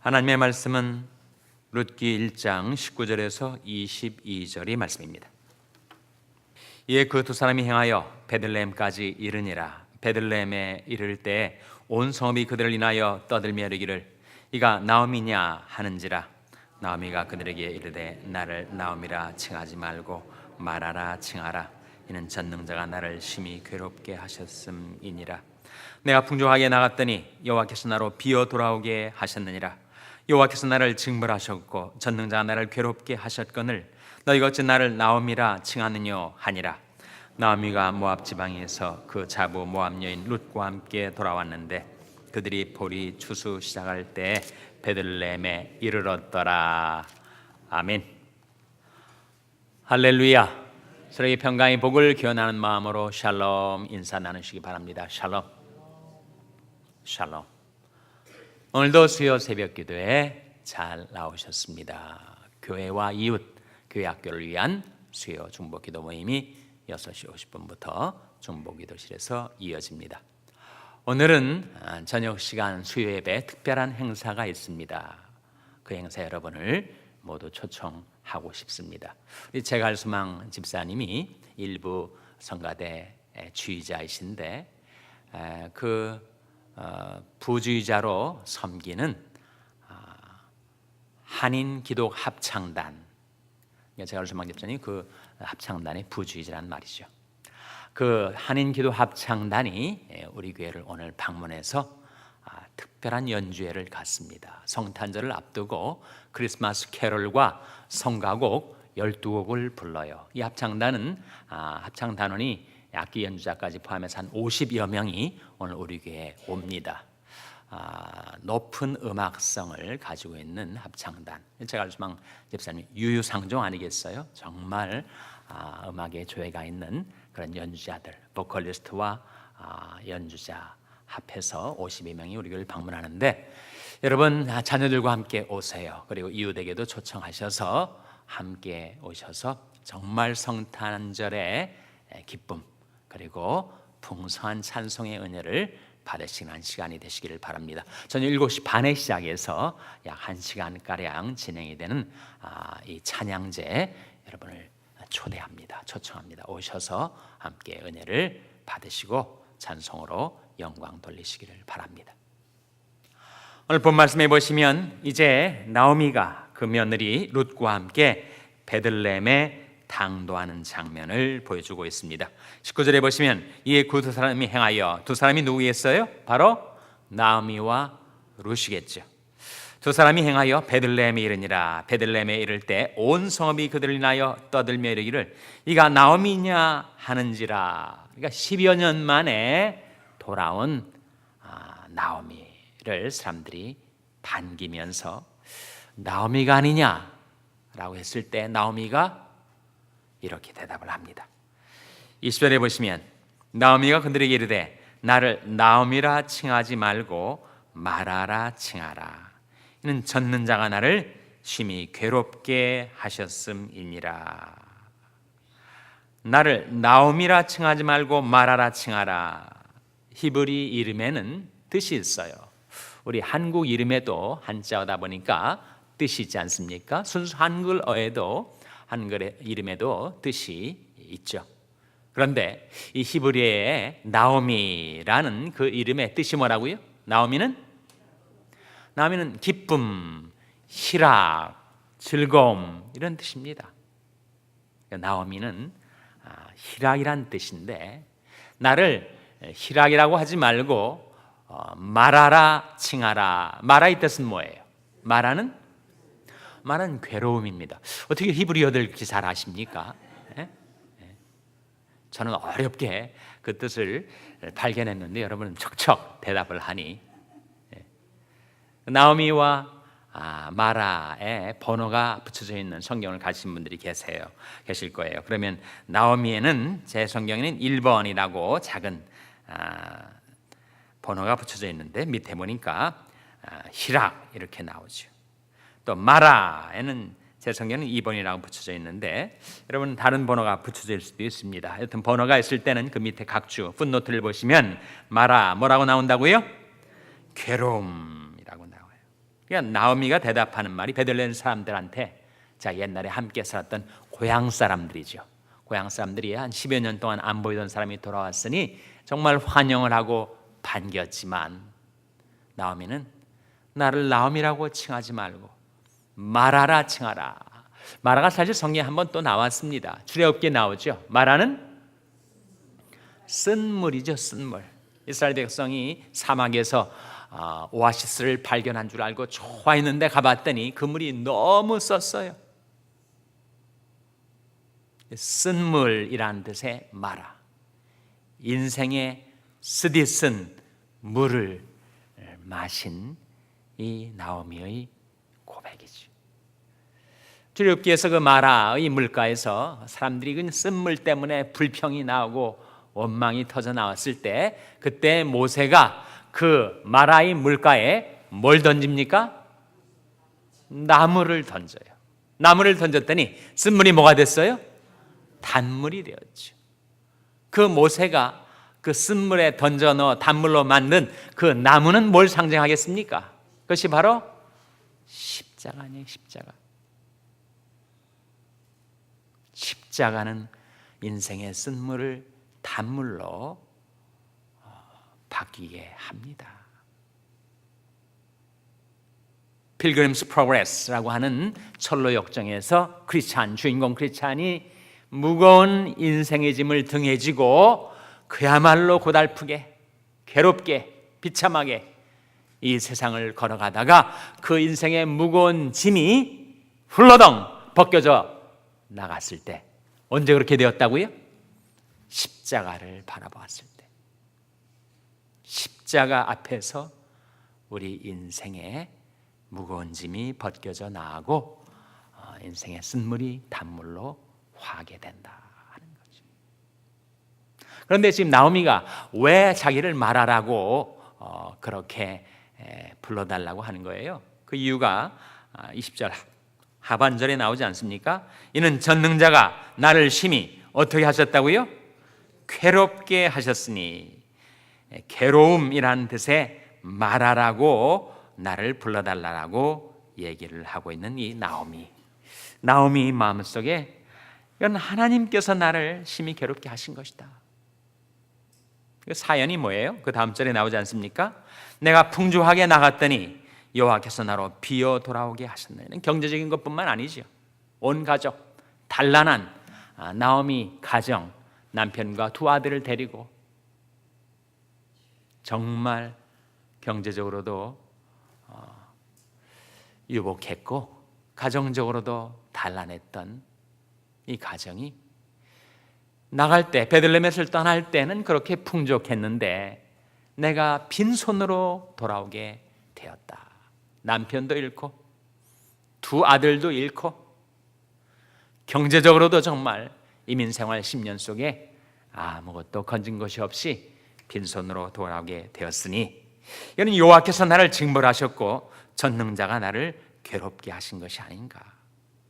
하나님의 말씀은 룻기 1장 19절에서 22절의 말씀입니다. 이에 그 두 사람이 행하여 베들레헴까지 이르니라. 베들레헴에 이를 때 온 성읍이 그들을 인하여 떠들며 이르기를 이가 나오미냐 하는지라. 나오미가 그들에게 이르되 나를 나오미라 칭하지 말고 마라라 칭하라. 이는 전능자가 나를 심히 괴롭게 하셨음이니라. 내가 풍족하게 나갔더니 여호와께서 나로 비어 돌아오게 하셨느니라. 여호와께서 나를 징벌하셨고 전능자가 나를 괴롭게 하셨거늘 너희가 어찌 나를 나오미라 칭하느뇨 하니라. 나오미가 모압 지방에서 그 자부 모압 여인 룻과 함께 돌아왔는데 그들이 보리 추수 시작할 때 베들레헴에 이르렀더라. 아멘. 할렐루야. 서로에게 평강의 복을 기원하는 마음으로 샬롬 인사 나누시기 바랍니다. 샬롬. 샬롬. 오늘도 수요 새벽 기도에 잘 나오셨습니다. 교회와 이웃, 교회 학교를 위한 수요 중보 기도 모임이 6시 50분부터 중보 기도실에서 이어집니다. 오늘은 저녁 시간 수요 예배 특별한 행사가 있습니다. 그 행사 여러분을 모두 초청하고 싶습니다. 우리 제갈수망 집사님이 일부 성가대 주의자이신데 그 부주의자로 섬기는 한인 기독 합창단, 제갈수망 집사님이 그 합창단의 부주의자란 말이죠. 그 한인 기독 합창단이 우리 교회를 오늘 방문해서 특별한 연주회를 갖습니다. 성탄절을 앞두고 크리스마스 캐롤과 성가곡 12곡을 불러요. 이 합창단은 합창단원이 악기 연주자까지 포함해서 한 50여 명이 오늘 우리 교회에 옵니다. 높은 음악성을 가지고 있는 합창단. 제갈수망 집사님 유유상종 아니겠어요? 정말 음악에 조예가 있는 그런 연주자들, 보컬리스트와 연주자 합해서 52명이 우리 교회를 방문하는데 여러분 자녀들과 함께 오세요. 그리고 이웃에게도 초청하셔서 함께 오셔서 정말 성탄절의 기쁨 그리고 풍성한 찬송의 은혜를 받으시는 시간이 되시기를 바랍니다. 저녁 7시 반에 시작해서 약 1시간가량 진행이 되는 이 찬양제 여러분을 초대합니다. 초청합니다. 오셔서 함께 은혜를 받으시고 찬송으로 영광 돌리시기를 바랍니다. 오늘 본 말씀해 보시면 이제 나오미가 그 며느리 룻과 함께 베들레헴에 당도하는 장면을 보여주고 있습니다. 19절에 보시면 이에 그 두 사람이 행하여, 두 사람이 누구겠어요? 바로 나오미와 룻이겠죠. 두 사람이 행하여 베들레헴에 이르니라. 베들레헴에 이를 때 온 성읍이 그들을 인하여 떠들며 이르기를 이가 나오미냐 하는지라. 그러니까 10여 년 만에 돌아온 나오미를 사람들이 반기면서 나오미가 아니냐라고 했을 때 나오미가 이렇게 대답을 합니다. 20절에 보시면 나오미가 그들에게 이르되 나를 나오미라 칭하지 말고 마라라 칭하라. 이는 전능자가 나를 심히 괴롭게 하셨음이니라. 나를 나오미라 칭하지 말고 마라라 칭하라. 히브리 이름에는 뜻이 있어요. 우리 한국 이름에도 한자어다 보니까 뜻이 있지 않습니까? 순수 한글어에도 한글의 이름에도 뜻이 있죠. 그런데 이 히브리어의 나오미라는 그 이름의 뜻이 뭐라고요? 나오미는 기쁨, 희락, 즐거움 이런 뜻입니다. 나오미는 희락이란 뜻인데 나를 희락이라고 하지 말고 마라라 칭하라. 마라의 뜻은 뭐예요? 마라는 괴로움입니다. 어떻게 히브리어들 그렇게 잘 아십니까? 저는 어렵게 그 뜻을 발견했는데 여러분은 척척 대답을 하니 나오미와 마라에 번호가 붙여져 있는 성경을 가진 분들이 계실 거예요. 그러면 나오미에는 제 성경에는 1번이라고 작은 번호가 붙여져 있는데 밑에 보니까 희락 이렇게 나오죠. 또 마라에는 제 성경에는 2번이라고 붙여져 있는데 여러분 다른 번호가 붙여져 있을 수도 있습니다. 하여튼 번호가 있을 때는 그 밑에 각주 풋노트를 보시면 마라 뭐라고 나온다고요? 괴로움이라고 나와요. 그러니까 나오미가 대답하는 말이 베들레헴 사람들한테, 자, 옛날에 함께 살았던 고향 사람들이죠. 고향 사람들이 한 10여 년 동안 안 보이던 사람이 돌아왔으니 정말 환영을 하고 반겼지만, 나오미는 나를 나오미라고 칭하지 말고 마라라 칭하라. 마라가 사실 성경에 한번 또 나왔습니다. 출애굽기에 나오죠. 마라는 쓴 물이죠. 쓴 물. 이스라엘 백성이 사막에서 오아시스를 발견한 줄 알고 좋아했는데 가봤더니 그 물이 너무 썼어요. 쓴 물이라는 뜻의 마라, 인생의 쓰디쓴 물을 마신 이 나오미의 고백이죠. 출애굽기에서 그 마라의 물가에서 사람들이 그 쓴물 때문에 불평이 나오고 원망이 터져 나왔을 때, 그때 모세가 그 마라의 물가에 뭘 던집니까? 나무를 던져요. 나무를 던졌더니 쓴물이 뭐가 됐어요? 단물이 되었죠. 그 모세가 그 쓴물에 던져 넣어 단물로 만든 그 나무는 뭘 상징하겠습니까? 그것이 바로 십자가 아니에요. 십자가. 십자가는 인생의 쓴물을 단물로 바뀌게 합니다. 필그림스 프로그레스라고 하는 철로 역정에서 주인공 크리스찬이 무거운 인생의 짐을 등에 지고 그야말로 고달프게, 괴롭게, 비참하게 이 세상을 걸어가다가 그 인생의 무거운 짐이 훌러덩 벗겨져 나갔을 때, 언제 그렇게 되었다고요? 십자가를 바라보았을 때. 십자가 앞에서 우리 인생의 무거운 짐이 벗겨져 나가고 인생의 쓴물이 단물로 화게 된다 하는 거죠. 그런데 지금 나오미가 왜 자기를 말하라고 그렇게 불러달라고 하는 거예요? 그 이유가 20절 하반절에 나오지 않습니까? 이는 전능자가 나를 심히 어떻게 하셨다고요? 괴롭게 하셨으니, 괴로움이라는 뜻의 말하라고 나를 불러달라고 얘기를 하고 있는 이 나오미 마음속에, 이건 하나님께서 나를 심히 괴롭게 하신 것이다. 그 사연이 뭐예요? 그 다음 절에 나오지 않습니까? 내가 풍주하게 나갔더니 여호와께서 나로 비어 돌아오게 하셨나니. 경제적인 것뿐만 아니죠. 온 가족, 단란한 나오미 가정, 남편과 두 아들을 데리고 정말 경제적으로도 유복했고 가정적으로도 단란했던 이 가정이 나갈 때, 베들레헴에서 떠날 때는 그렇게 풍족했는데 내가 빈손으로 돌아오게 되었다. 남편도 잃고 두 아들도 잃고 경제적으로도 정말 이민생활 10년 속에 아무것도 건진 것이 없이 빈손으로 돌아오게 되었으니, 이는 여호와께서 나를 징벌하셨고 전능자가 나를 괴롭게 하신 것이 아닌가.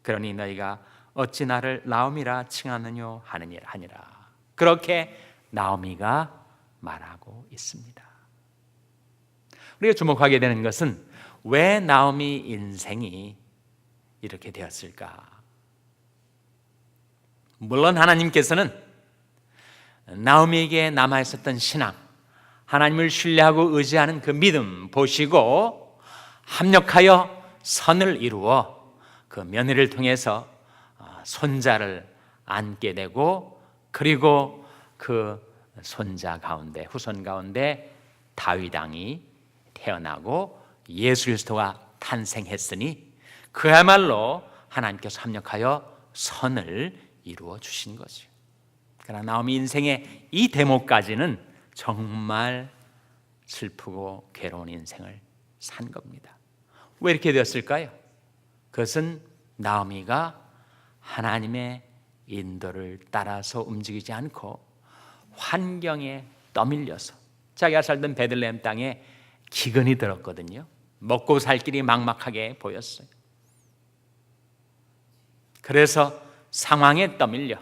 그러니 너희가 어찌 나를 나오미라 칭하느뇨 하니라. 그렇게 나오미가 말하고 있습니다. 우리가 주목하게 되는 것은 왜 나오미 인생이 이렇게 되었을까? 물론 하나님께서는 나오미에게 남아있었던 신앙, 하나님을 신뢰하고 의지하는 그 믿음 보시고 합력하여 선을 이루어 그 며느리를 통해서 손자를 안게 되고, 그리고 그 손자 가운데, 후손 가운데 다윗 왕이 태어나고 예수 그리스도가 탄생했으니 그야말로 하나님께서 합력하여 선을 이루어 주신 거죠. 그러나 나오미 인생의 이 대목까지는 정말 슬프고 괴로운 인생을 산 겁니다. 왜 이렇게 되었을까요? 그것은 나오미가 하나님의 인도를 따라서 움직이지 않고 환경에 떠밀려서, 자기가 살던 베들레헴 땅에 기근이 들었거든요. 먹고 살 길이 막막하게 보였어요. 그래서 상황에 떠밀려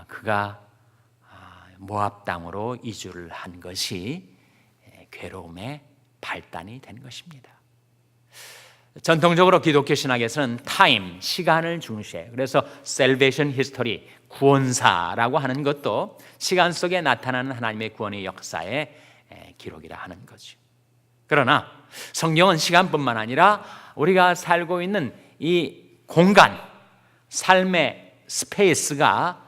그가 모압 땅으로 이주를 한 것이 괴로움의 발단이 된 것입니다. 전통적으로 기독교 신학에서는 타임, 시간을 중시해요. 그래서 salvation history, 구원사라고 하는 것도 시간 속에 나타나는 하나님의 구원의 역사의 기록이라 하는 거죠. 그러나 성경은 시간뿐만 아니라 우리가 살고 있는 이 공간, 삶의 스페이스가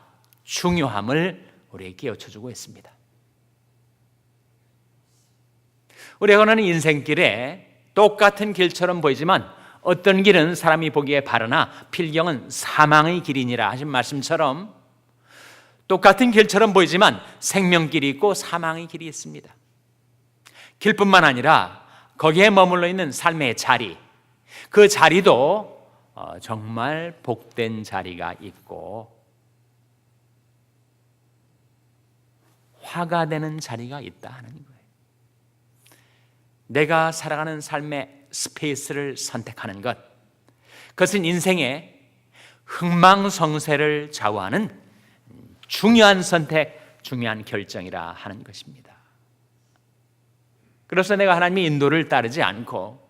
중요함을 우리에게 깨우쳐주고 있습니다. 우리가 가는 인생길에 똑같은 길처럼 보이지만 어떤 길은 사람이 보기에 바르나 필경은 사망의 길이니라 하신 말씀처럼 똑같은 길처럼 보이지만 생명길이 있고 사망의 길이 있습니다. 길뿐만 아니라 거기에 머물러 있는 삶의 자리, 그 자리도 정말 복된 자리가 있고 화가 되는 자리가 있다 하는 거예요. 내가 살아가는 삶의 스페이스를 선택하는 것, 그것은 인생의 흥망성쇠를 좌우하는 중요한 선택, 중요한 결정이라 하는 것입니다. 그래서 내가 하나님의 인도를 따르지 않고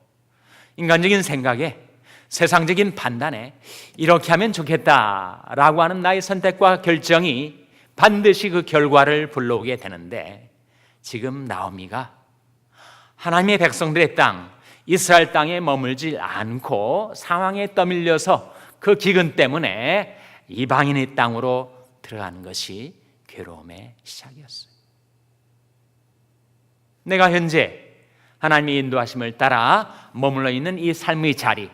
인간적인 생각에, 세상적인 판단에 이렇게 하면 좋겠다라고 하는 나의 선택과 결정이 반드시 그 결과를 불러오게 되는데, 지금 나오미가 하나님의 백성들의 땅, 이스라엘 땅에 머물지 않고 상황에 떠밀려서 그 기근 때문에 이방인의 땅으로 들어가는 것이 괴로움의 시작이었어요. 내가 현재 하나님의 인도하심을 따라 머물러 있는 이 삶의 자리,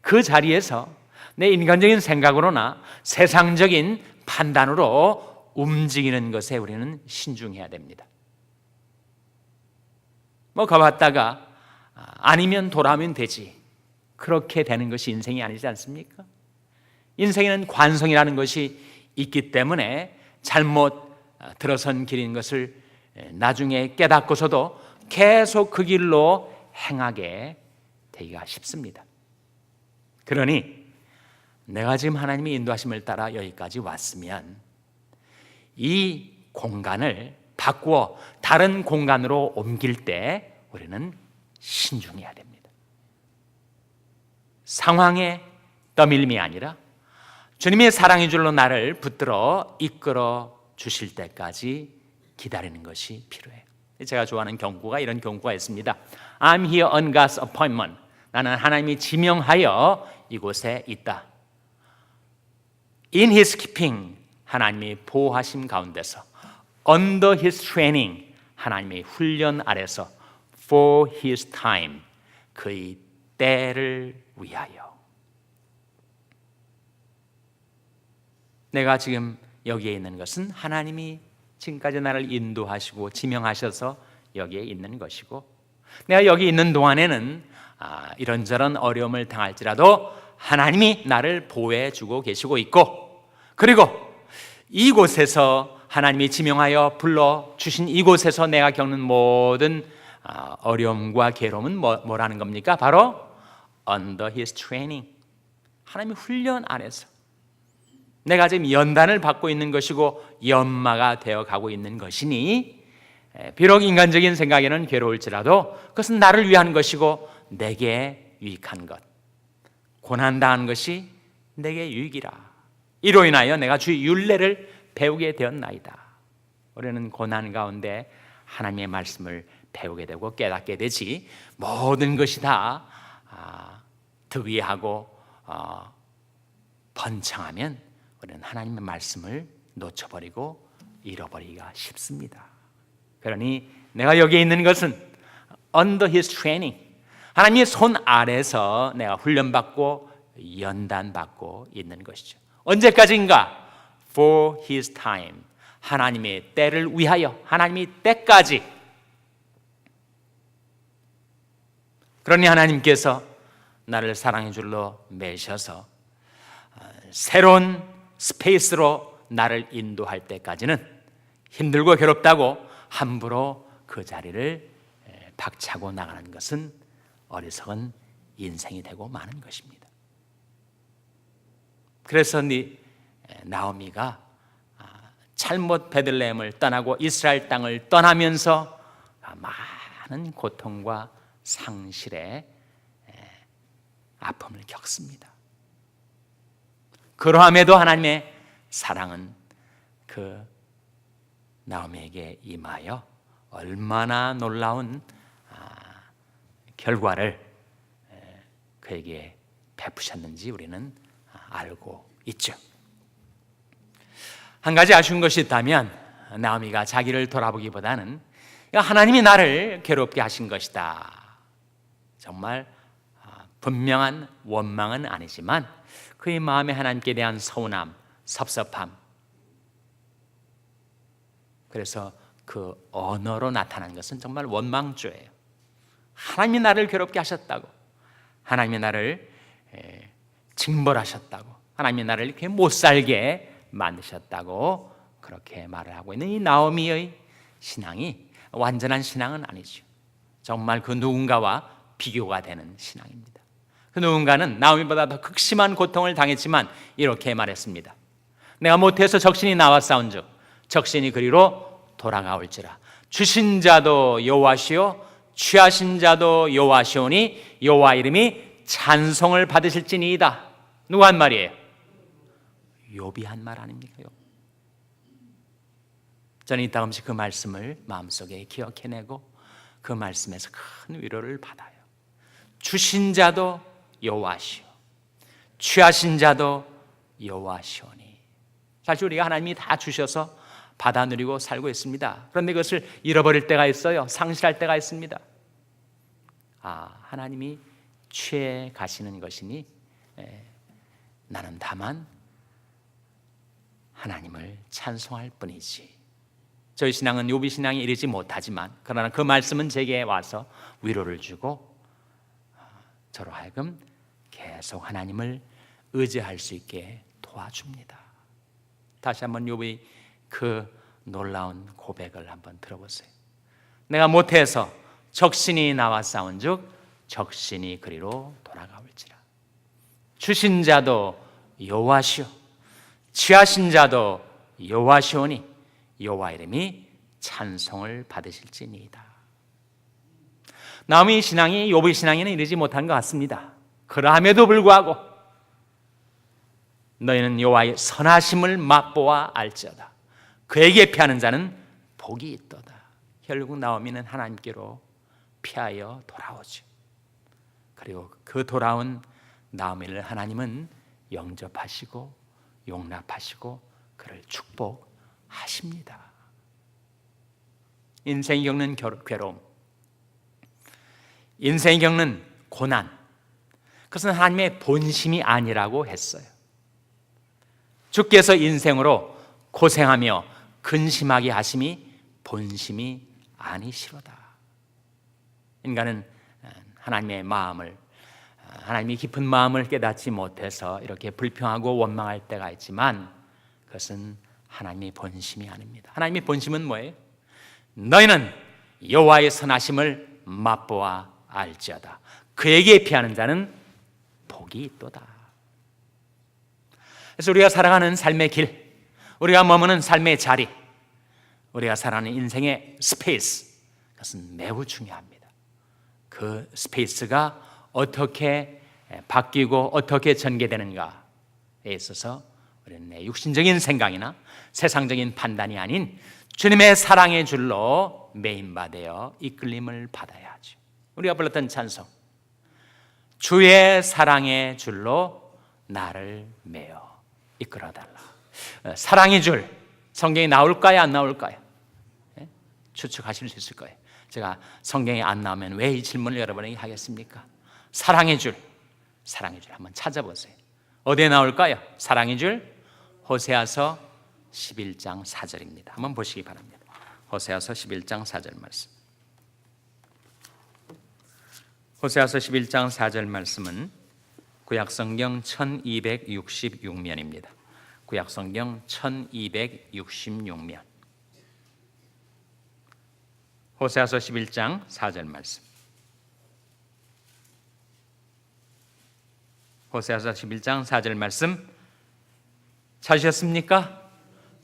그 자리에서 내 인간적인 생각으로나 세상적인 판단으로 움직이는 것에 우리는 신중해야 됩니다. 가봤다가 아니면 돌아오면 되지, 그렇게 되는 것이 인생이 아니지 않습니까? 인생에는 관성이라는 것이 있기 때문에 잘못 들어선 길인 것을 나중에 깨닫고서도 계속 그 길로 행하게 되기가 쉽습니다. 그러니 내가 지금 하나님의 인도하심을 따라 여기까지 왔으면 이 공간을 바꾸어 다른 공간으로 옮길 때 우리는 신중해야 됩니다. 상황의 떠밀림이 아니라 주님의 사랑의 줄로 나를 붙들어 이끌어 주실 때까지 기다리는 것이 필요해요. 제가 좋아하는 경구가 이런 경구가 있습니다. I'm here on God's appointment. 나는 하나님이 지명하여 이곳에 있다. In His keeping, 하나님의 보호하심 가운데서. Under His training, 하나님의 훈련 아래서. For His time, 그의 때를 위하여. 내가 지금 여기에 있는 것은 하나님이 지금까지 나를 인도하시고 지명하셔서 여기에 있는 것이고, 내가 여기 있는 동안에는 이런저런 어려움을 당할지라도 하나님이 나를 보호해 주고 계시고 있고, 그리고 이곳에서 하나님이 지명하여 불러주신 이곳에서 내가 겪는 모든 어려움과 괴로움은 뭐라는 겁니까? 바로 under His training, 하나님의 훈련 안에서 내가 지금 연단을 받고 있는 것이고 연마가 되어가고 있는 것이니, 비록 인간적인 생각에는 괴로울지라도 그것은 나를 위한 것이고 내게 유익한 것, 고난당한 것이 내게 유익이라. 이로 인하여 내가 주의 율례를 배우게 되었나이다. 우리는 고난 가운데 하나님의 말씀을 배우게 되고 깨닫게 되지, 모든 것이 다 득위하고 번창하면 우리는 하나님의 말씀을 놓쳐버리고 잃어버리기가 쉽습니다. 그러니 내가 여기에 있는 것은 under His training, 하나님의 손 아래서 내가 훈련받고 연단받고 있는 것이죠. 언제까지인가? For His time, 하나님의 때를 위하여, 하나님의 때까지. 그러니 하나님께서 나를 사랑의 줄로 매셔서 새로운 스페이스로 나를 인도할 때까지는 힘들고 괴롭다고 함부로 그 자리를 박차고 나가는 것은 어리석은 인생이 되고 마는 것입니다. 그래서 나오미가 잘못 베들레헴을 떠나고 이스라엘 땅을 떠나면서 많은 고통과 상실에 아픔을 겪습니다. 그러함에도 하나님의 사랑은 그 나오미에게 임하여 얼마나 놀라운 결과를 그에게 베푸셨는지 우리는 알고 있죠. 한 가지 아쉬운 것이 있다면 나오미가 자기를 돌아보기보다는 하나님이 나를 괴롭게 하신 것이다. 정말 분명한 원망은 아니지만 그의 마음에 하나님께 대한 서운함, 섭섭함, 그래서 그 언어로 나타난 것은 정말 원망조예요. 하나님이 나를 괴롭게 하셨다고, 하나님이 나를 징벌하셨다고, 하나님이 나를 이렇게 못살게 만드셨다고 그렇게 말을 하고 있는 이 나오미의 신앙이 완전한 신앙은 아니죠. 정말 그 누군가와 비교가 되는 신앙입니다. 그 누군가는 나오미보다 더 극심한 고통을 당했지만 이렇게 말했습니다. 내가 못해서 적신이 나와 싸운즉 적신이 그리로 돌아가올지라. 주신 자도 여호와시요 취하신 자도 여호와시오니 여호와 이름이 찬송을 받으실지니이다. 누가 한 말이에요? 욥이 한 말 아닙니까? 저는 이따금씩 그 말씀을 마음속에 기억해내고 그 말씀에서 큰 위로를 받아요. 주신 자도 여호와시오 취하신 자도 여호와시오니. 사실 우리가 하나님이 다 주셔서 받아 누리고 살고 있습니다. 그런데 그것을 잃어버릴 때가 있어요. 상실할 때가 있습니다. 하나님이 취해 가시는 것이니 나는 다만 하나님을 찬송할 뿐이지. 저희 신앙은 욥의 신앙에 이르지 못하지만 그러나 그 말씀은 제게 와서 위로를 주고 저로 하여금 계속 하나님을 의지할 수 있게 도와줍니다. 다시 한번 욥의 그 놀라운 고백을 한번 들어보세요. 내가 못해서 적신이 나와 싸운즉 적신이 그리로 돌아가올지라. 주신 자도 여호와시오 취하신 자도 여호와시오니 여호와 이름이 찬송을 받으실지니이다. 나오미 신앙이 욥의 신앙에는 이르지 못한 것 같습니다. 그러함에도 불구하고 너희는 여호와의 선하심을 맛보아 알지어다. 그에게 피하는 자는 복이 있도다. 결국 나오미는 하나님께로 피하여 돌아오죠. 그리고 그 돌아온 나오미를 하나님은 영접하시고 용납하시고 그를 축복하십니다. 인생이 겪는 괴로움, 인생이 겪는 고난, 그것은 하나님의 본심이 아니라고 했어요. 주께서 인생으로 고생하며 근심하게 하심이 본심이 아니시로다. 인간은 하나님의 마음을, 하나님이 깊은 마음을 깨닫지 못해서 이렇게 불평하고 원망할 때가 있지만 그것은 하나님의 본심이 아닙니다. 하나님의 본심은 뭐예요? 너희는 여호와의 선하심을 맛보아 알지어다. 그에게 피하는 자는 복이 있도다. 그래서 우리가 살아가는 삶의 길, 우리가 머무는 삶의 자리, 우리가 살아가는 인생의 스페이스, 그것은 매우 중요합니다. 그 스페이스가 어떻게 바뀌고 어떻게 전개되는가에 있어서 우리는 내 육신적인 생각이나 세상적인 판단이 아닌 주님의 사랑의 줄로 메인바되어 이끌림을 받아야 하죠. 우리가 불렀던 찬송, 주의 사랑의 줄로 나를 메어 이끌어달라. 사랑의 줄, 성경에 나올까요? 안 나올까요? 추측하실 수 있을 거예요. 제가 성경에 안 나오면 왜 이 질문을 여러분에게 하겠습니까? 사랑의 줄, 사랑의 줄 한번 찾아보세요. 어디에 나올까요? 사랑의 줄, 호세아서 11장 4절입니다. 한번 보시기 바랍니다. 호세아서 11장 4절 말씀. 호세아서 11장 4절 말씀은 구약성경 1266면입니다. 구약성경 1266면. 호세아서 11장 4절 말씀. 호세아서 11장 4절 말씀 찾으셨습니까?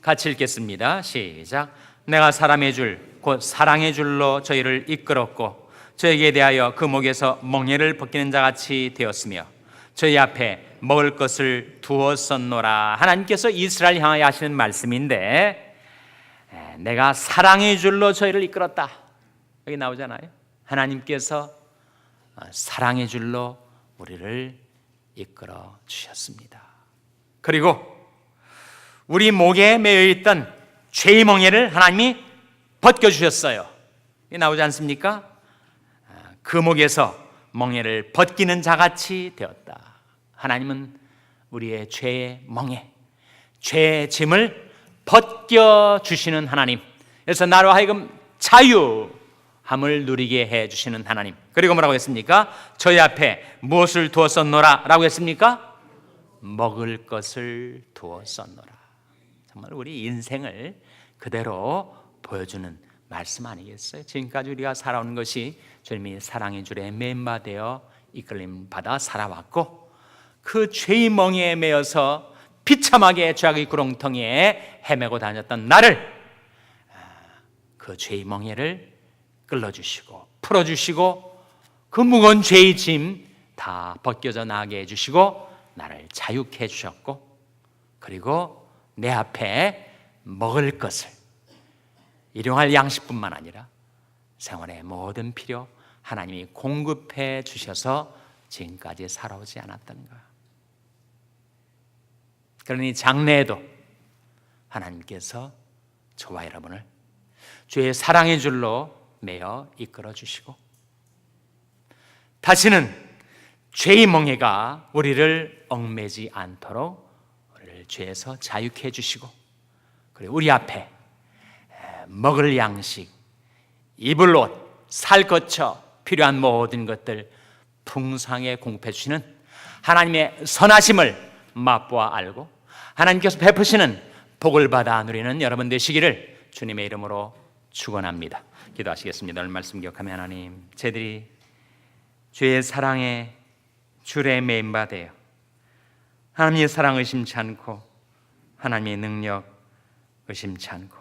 같이 읽겠습니다. 시작. 내가 사람의 줄, 곧 사랑의 줄로 저희를 이끌었고 저에게 대하여 그 목에서 멍에를 벗기는 자같이 되었으며 저희 앞에 먹을 것을 두었었노라. 하나님께서 이스라엘 향하여 하시는 말씀인데, 내가 사랑의 줄로 저희를 이끌었다. 여기 나오잖아요. 하나님께서 사랑의 줄로 우리를 이끌어 주셨습니다. 그리고 우리 목에 매여 있던 죄의 멍에를 하나님이 벗겨 주셨어요. 이게 나오지 않습니까? 그 목에서 멍에를 벗기는 자같이 되었다. 하나님은 우리의 죄의 멍에, 죄의 짐을 벗겨 주시는 하나님. 그래서 나로 하여금 자유함을 누리게 해 주시는 하나님. 그리고 뭐라고 했습니까? 저희 앞에 무엇을 두었었노라 라고 했습니까? 먹을 것을 두었었노라. 정말 우리 인생을 그대로 보여주는 말씀 아니겠어요? 지금까지 우리가 살아오는 것이 주님이 사랑의 줄에 멤바되어 이끌림 받아 살아왔고, 그 죄의 멍에에 매여서 비참하게 죄악의 구렁텅이에 헤매고 다녔던 나를 그 죄의 멍에를 끌어주시고 풀어주시고 그 무거운 죄의 짐 다 벗겨져 나가게 해주시고 나를 자유케 해주셨고, 그리고 내 앞에 먹을 것을, 일용할 양식뿐만 아니라 생활의 모든 필요 하나님이 공급해 주셔서 지금까지 살아오지 않았던가. 그러니 장래에도 하나님께서 저와 여러분을 주의 사랑의 줄로 매어 이끌어 주시고, 다시는 죄의 멍에가 우리를 얽매지 않도록 우리를 죄에서 자유케 해주시고, 그리고 우리 앞에 먹을 양식, 입을 옷, 살 것처 필요한 모든 것들 풍성하게 공급해 주시는 하나님의 선하심을 맛보아 알고 하나님께서 베푸시는 복을 받아 누리는 여러분 되시기를 주님의 이름으로 축원합니다. 기도하시겠습니다. 오늘 말씀 기억하며 하나님, 저희들이 주의 사랑에 줄에 매임받아요. 하나님의 사랑 의심치 않고 하나님의 능력 의심치 않고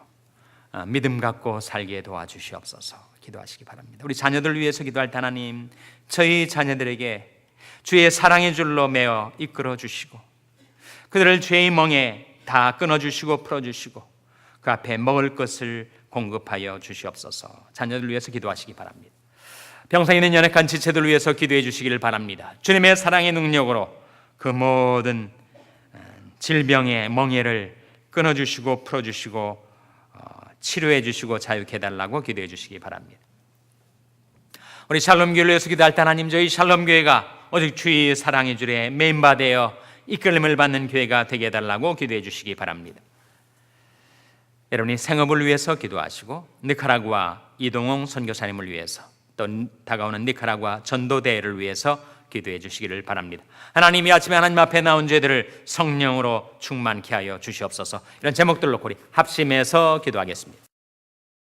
믿음 갖고 살게 도와주시옵소서. 기도하시기 바랍니다. 우리 자녀들 위해서 기도할 때 하나님, 저희 자녀들에게 주의 사랑의 줄로 매어 이끌어 주시고 그들을 죄의 멍에 다 끊어주시고 풀어주시고 그 앞에 먹을 것을 공급하여 주시옵소서. 자녀들 위해서 기도하시기 바랍니다. 병상에 있는 연약한 지체들 위해서 기도해 주시기를 바랍니다. 주님의 사랑의 능력으로 그 모든 질병의 멍에를 끊어주시고 풀어주시고 치료해 주시고 자유케 해달라고 기도해 주시기 바랍니다. 우리 샬롬교회를 위해서 기도할 때 하나님, 저희 샬롬교회가 오직 주의 사랑의 줄에 매임받아 이끌림을 받는 교회가 되게 해달라고 기도해 주시기 바랍니다. 여러분이 생업을 위해서 기도하시고 니카라구아 이동홍 선교사님을 위해서 또 다가오는 니카라구아 전도대회를 위해서 기도해 주시기를 바랍니다. 하나님이 아침에 하나님 앞에 나온 죄들을 성령으로 충만케 하여 주시옵소서. 이런 제목들로 우리 합심해서 기도하겠습니다.